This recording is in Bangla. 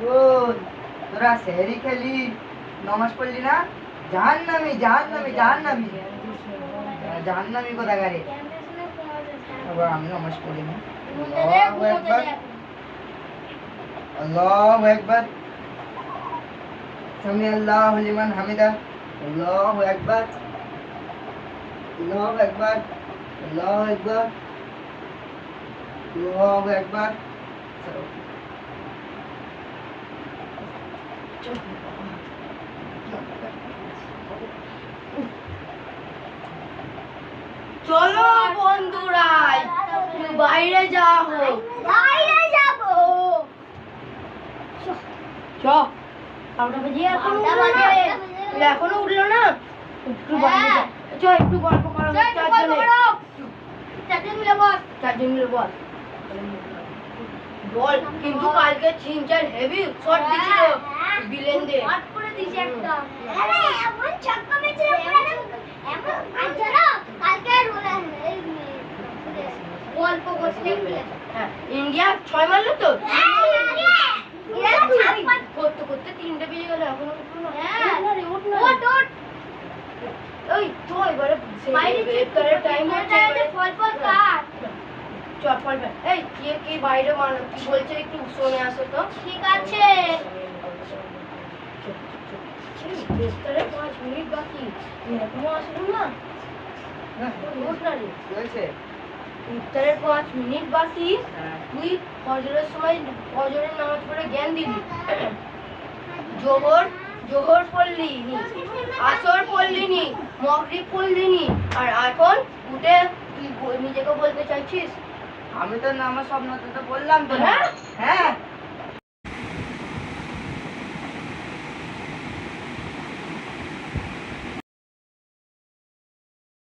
ওই তোরা সেহরি খেলি নমাজ পড়লি না? জাহান্নামী জাহান্নামী জাহান্নামী জাহান্নামী কোথাকারে। আবার আমি নমাজ পড়ি না। আল্লাহু আকবার আল্লাহু আকবার সামি আল্লাহু লিমান হামিদা আল্লাহু আকবার আল্লাহু আকবার আল্লাহু আকবার আল্লাহু আকবার। চলো বন্ধুরা বাইরে যাবো। বাইরে যাব চ আমরা বাজে এখনো উঠলো না। একটু বাইরে যা। চ একটু গল্প করো। চারজন মিলে বল বল। কিন্তু কালকে চিনচার হেভি শট দিছিল বিলেন্দে। শট করে দিছে একটা। আরে এমন ছক্কা মেরেছে এমন আজরা কালকে গল্প করতে হ্যাঁ ইন্ডিয়া 6 মারলো তো। করতে করতে 3টে বেজে গেল এখনো উঠলো না। ওই তো এবারে বাইরে টাইম হচ্ছে ফল ফল কাট। চল ফল এই কি বাইরে মানো কি বলছে একটু শুনে আসো তো। ঠিক আছে ইফতারের 5 মিনিট বাকি এখনো আসলো না। উঠ না রে। কি হয়েছে? ইফতারের 5 মিনিট বাকি। তুই ফজরের সময় ফজরের নামাজ পড়ে জ্ঞান দিবি। জোহর পড়লি নি, আসর পড়লি নি, মাগরিব পড়লি নি, আর এখন উঠে তুই নিজেকে বলতে চাইছিস আমি তো নামাজ স্বপ্নতে তো বললাম তো। হ্যাঁ? হ্যাঁ